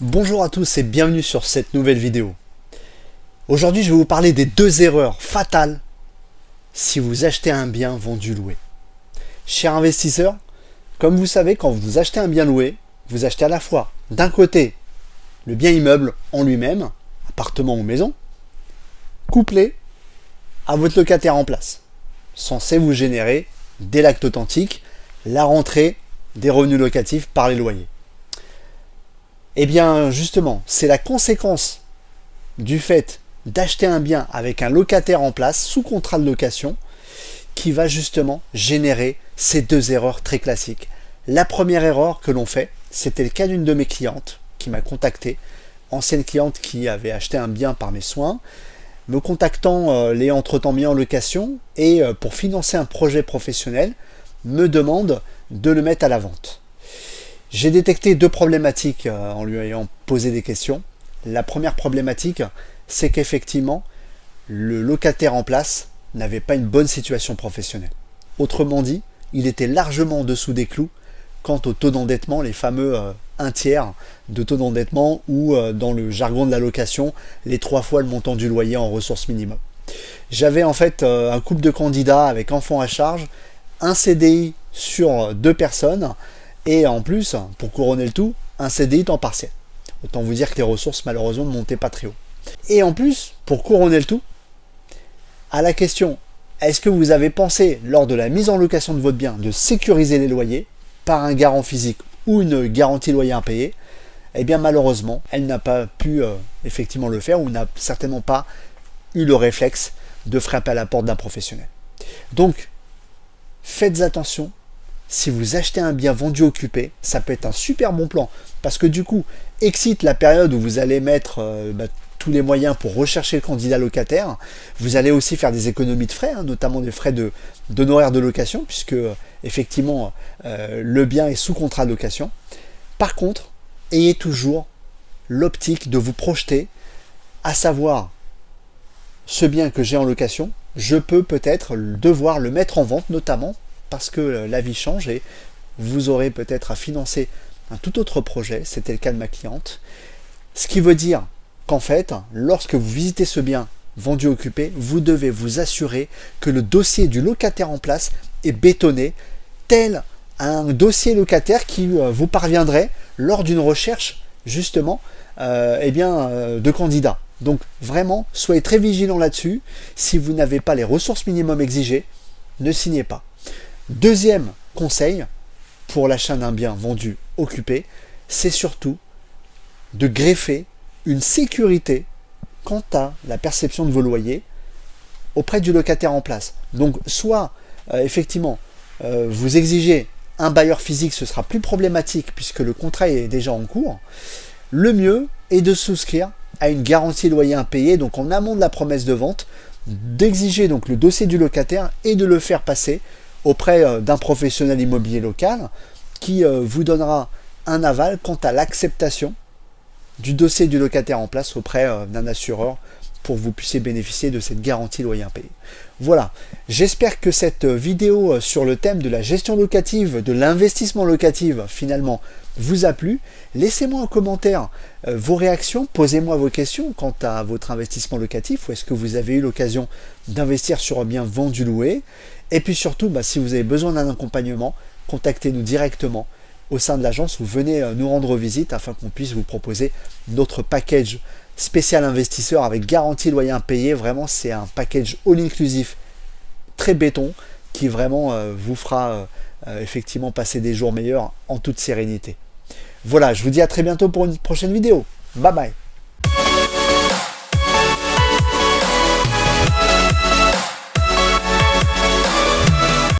Bonjour à tous et bienvenue sur cette nouvelle vidéo. Aujourd'hui, je vais vous parler des deux erreurs fatales si vous achetez un bien vendu loué. Chers investisseurs, comme vous savez, quand vous achetez un bien loué, vous achetez à la fois d'un côté le bien immeuble en lui-même, appartement ou maison, couplé à votre locataire en place, censé vous générer dès l'acte authentique la rentrée des revenus locatifs par les loyers. Eh bien, justement, c'est la conséquence du fait d'acheter un bien avec un locataire en place, sous contrat de location, qui va justement générer ces deux erreurs très classiques. La première erreur que l'on fait, c'était le cas d'une de mes clientes qui m'a contacté, ancienne cliente qui avait acheté un bien par mes soins, me contactant, l'ayant entre-temps mis en location, et pour financer un projet professionnel, me demande de le mettre à la vente. J'ai détecté deux problématiques en lui ayant posé des questions. La première problématique, c'est qu'effectivement, le locataire en place n'avait pas une bonne situation professionnelle. Autrement dit, il était largement en dessous des clous quant au taux d'endettement, les fameux 1 tiers de taux d'endettement ou dans le jargon de la location, les 3 fois le montant du loyer en ressources minimum. J'avais en fait un couple de candidats avec enfants à charge, un CDI sur 2 personnes, et en plus, pour couronner le tout, un CDI temps partiel. Autant vous dire que les ressources, malheureusement, ne montaient pas très haut. Et en plus, pour couronner le tout, à la question, est-ce que vous avez pensé, lors de la mise en location de votre bien, de sécuriser les loyers par un garant physique ou une garantie loyer impayé? Eh bien, malheureusement, elle n'a pas pu effectivement le faire ou n'a certainement pas eu le réflexe de frapper à la porte d'un professionnel. Donc, faites attention. Si vous achetez un bien vendu occupé, ça peut être un super bon plan parce que du coup, excite la période où vous allez mettre tous les moyens pour rechercher le candidat locataire. Vous allez aussi faire des économies de frais, notamment des frais d'honoraires de location puisque effectivement le bien est sous contrat de location. Par contre, ayez toujours l'optique de vous projeter, à savoir ce bien que j'ai en location, je peux peut-être devoir le mettre en vente notamment parce que la vie change et vous aurez peut-être à financer un tout autre projet, c'était le cas de ma cliente. Ce qui veut dire qu'en fait, lorsque vous visitez ce bien vendu occupé, vous devez vous assurer que le dossier du locataire en place est bétonné, tel un dossier locataire qui vous parviendrait lors d'une recherche justement de candidats. Donc vraiment, soyez très vigilants là-dessus. Si vous n'avez pas les ressources minimum exigées, ne signez pas. Deuxième conseil pour l'achat d'un bien vendu occupé, c'est surtout de greffer une sécurité quant à la perception de vos loyers auprès du locataire en place. Donc soit effectivement vous exigez un bailleur physique, ce sera plus problématique puisque le contrat est déjà en cours. Le mieux est de souscrire à une garantie loyer impayé, donc en amont de la promesse de vente, d'exiger donc le dossier du locataire et de le faire passer auprès d'un professionnel immobilier local qui vous donnera un aval quant à l'acceptation du dossier du locataire en place auprès d'un assureur pour que vous puissiez bénéficier de cette garantie loyer impayé. Voilà, j'espère que cette vidéo sur le thème de la gestion locative, de l'investissement locatif finalement vous a plu. Laissez-moi en commentaire vos réactions, posez-moi vos questions quant à votre investissement locatif, ou est-ce que vous avez eu l'occasion d'investir sur un bien vendu loué. Et puis surtout, si vous avez besoin d'un accompagnement, contactez-nous directement au sein de l'agence ou venez nous rendre visite afin qu'on puisse vous proposer notre package spécial investisseur avec garantie loyer impayé. Vraiment, c'est un package all-inclusif très béton qui vraiment vous fera effectivement passer des jours meilleurs en toute sérénité. Voilà, je vous dis à très bientôt pour une prochaine vidéo. Bye bye.